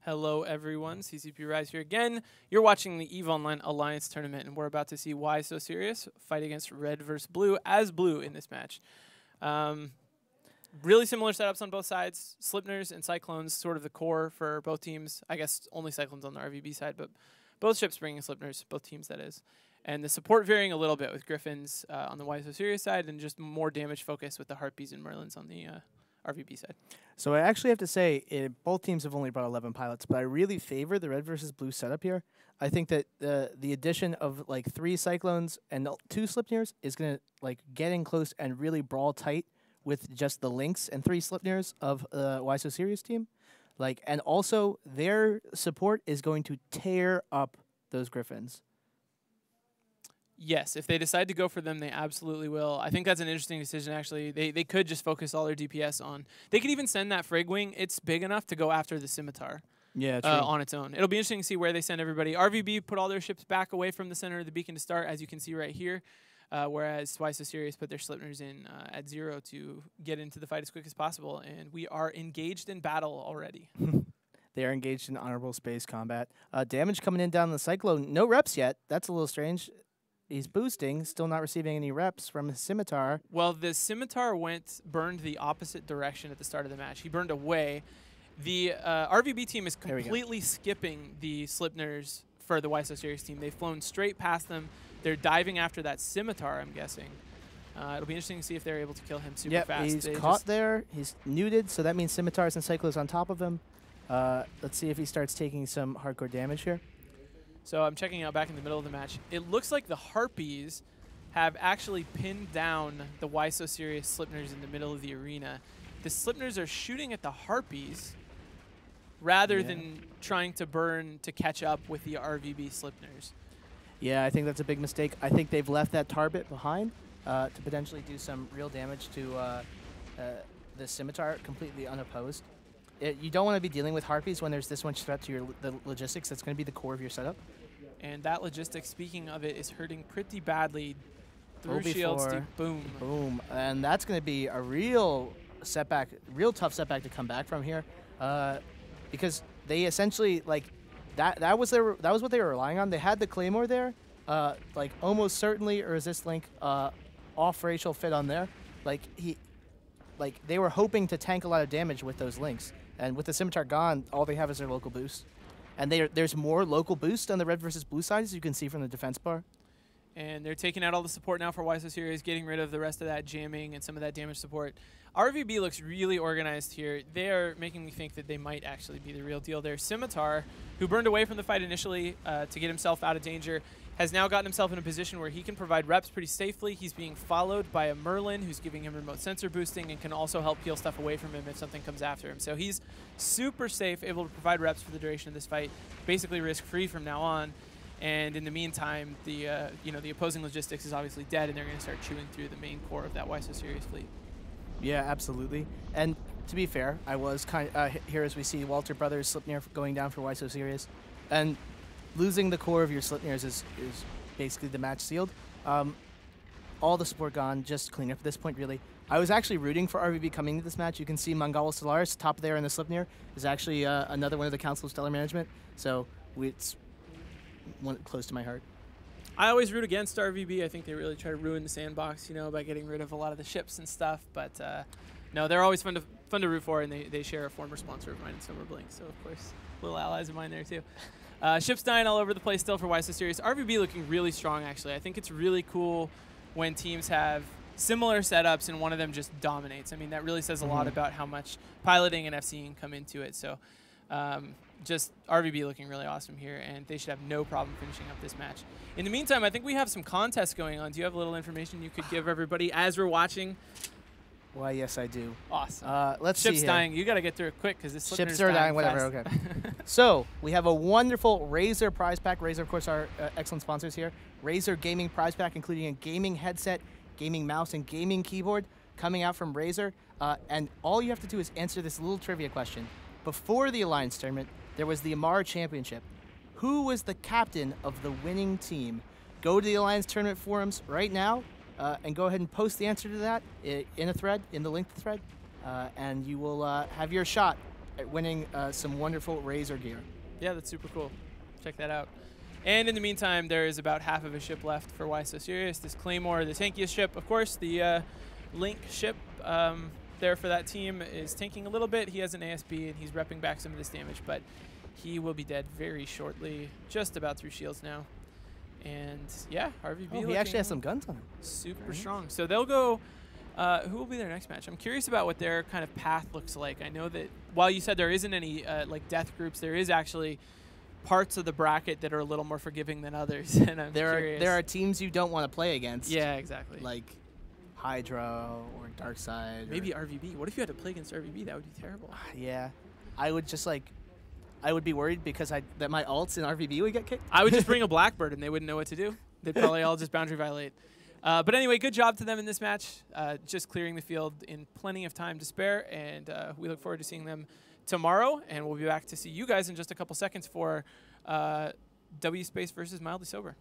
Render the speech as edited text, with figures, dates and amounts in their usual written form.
Hello everyone, CCP Rise here again. You're watching the EVE Online Alliance Tournament, and we're about to see Why So Serious fight against Red versus Blue as Blue in this match. Really similar setups on both sides. Slipners and Cyclones, sort of the core for both teams. I guess only Cyclones on the RVB side, but both ships bringing Slipners, both teams that is. And the support varying a little bit with Griffins on the Why So Serious side, and just more damage focus with the Harpies and Merlins on the RVB side. So I actually have to say, both teams have only brought 11 pilots, but I really favor the Red versus Blue setup here. I think that the addition of like 3 Cyclones and 2 Slipners is going to like get in close and really brawl tight with just the Lynx and 3 Slipners of the Why So Serious team. Like, and also their support is going to tear up those Griffins. Yes, if they decide to go for them, they absolutely will. I think that's an interesting decision, actually. They could just focus all their DPS on... They could even send that Frag Wing. It's big enough to go after the Scimitar on its own. It'll be interesting to see where they send everybody. RVB put all their ships back away from the center of the beacon to start, as you can see right here, whereas Why So Serious put their Slipners in at 0 to get into the fight as quick as possible, and we are engaged in battle already. They are engaged in honorable space combat. Damage coming in down the Cyclone. No reps yet. That's a little strange. He's boosting, still not receiving any reps from his Scimitar. Well, the Scimitar burned the opposite direction at the start of the match. He burned away. The RVB team is completely skipping the Slipners for the Why So Serious team. They've flown straight past them. They're diving after that Scimitar, I'm guessing. It'll be interesting to see if they're able to kill him super fast. He's caught there. He's neuted, so that means Scimitars and Cyclones on top of him. Let's see if he starts taking some hardcore damage here. So I'm checking out back in the middle of the match. It looks like the Harpies have actually pinned down the Why So Serious Slipners in the middle of the arena. The Slipners are shooting at the Harpies rather than trying to catch up with the RVB Slipners. Yeah, I think that's a big mistake. I think they've left that Tarbit behind to potentially do some real damage to the Scimitar completely unopposed. You don't want to be dealing with Harpies when there's this much threat to the logistics. That's going to be the core of your setup. And that logistics, speaking of it, is hurting pretty badly through shields. Boom. Boom. And that's going to be a real setback, real tough setback to come back from here, because they essentially that was what they were relying on. They had the Claymore there, like almost certainly a resist link off racial fit on there. They were hoping to tank a lot of damage with those links. And with the Scimitar gone, all they have is their local boost. And there's more local boost on the Red versus Blue side, as you can see from the defense bar. And they're taking out all the support now for Why So Serious, getting rid of the rest of that jamming and some of that damage support. RVB looks really organized here. They are making me think that they might actually be the real deal. Their Scimitar, who burned away from the fight initially to get himself out of danger, has now gotten himself in a position where he can provide reps pretty safely. He's being followed by a Merlin who's giving him remote sensor boosting and can also help peel stuff away from him if something comes after him. So he's super safe, able to provide reps for the duration of this fight, basically risk-free from now on. And in the meantime, the opposing logistics is obviously dead, and they're going to start chewing through the main core of that Why So Serious fleet. Yeah, absolutely. And to be fair, I was kind of here as we see Walter Brothers Slipnir going down for Why So Serious, and losing the core of your Slipnirs is basically the match sealed. All the support gone, just clean up at this point, really. I was actually rooting for RVB coming into this match. You can see Mangala Solaris, top there in the Slipnir, is actually another one of the Council of Stellar Management, so it's close to my heart. I always root against RVB. I think they really try to ruin the sandbox, by getting rid of a lot of the ships and stuff. But no, they're always fun to root for, and they share a former sponsor of mine in Silverblink. So of course, little allies of mine there too. Ships dying all over the place still for Why So Serious. RVB looking really strong, actually. I think it's really cool when teams have similar setups and one of them just dominates. I mean, that really says a lot about how much piloting and FCing come into it. So just RVB looking really awesome here, and they should have no problem finishing up this match. In the meantime, I think we have some contests going on. Do you have a little information you could give everybody as we're watching? Why, yes, I do. Awesome. Let's see. Ships dying. You got to get through it quick because this ships are dying. Whatever. Okay. So we have a wonderful Razer prize pack. Razer, of course, are excellent sponsors here. Razer gaming prize pack, including a gaming headset, gaming mouse, and gaming keyboard, coming out from Razer. And all you have to do is answer this little trivia question. Before the Alliance tournament, there was the Amara Championship. Who was the captain of the winning team? Go to the Alliance tournament forums right now. And go ahead and post the answer to that in a thread, in the linked thread, and you will have your shot winning some wonderful Razor gear. Yeah, that's super cool. Check that out. And in the meantime, there is about half of a ship left for Why So Serious. This Claymore, the tankiest ship, of course, the Link ship there for that team is tanking a little bit. He has an ASB, and he's repping back some of this damage, but he will be dead very shortly, just about through shields now. And yeah, RVB. Oh, he actually has some guns on him. Super strong. So they'll go. Who will be their next match? I'm curious about what their kind of path looks like. I know that while you said there isn't any like death groups, there is actually parts of the bracket that are a little more forgiving than others. And I'm curious. There are teams you don't want to play against. Yeah, exactly. Like Hydra or Darkseid. Maybe RVB. What if you had to play against RVB? That would be terrible. Yeah, I would just like. I would be worried because that my ults in RVB would get kicked. I would just bring a Blackbird and they wouldn't know what to do. They'd probably all just boundary violate. But anyway, good job to them in this match. Just clearing the field in plenty of time to spare. And we look forward to seeing them tomorrow. And we'll be back to see you guys in just a couple seconds for W Space versus Mildly Sober.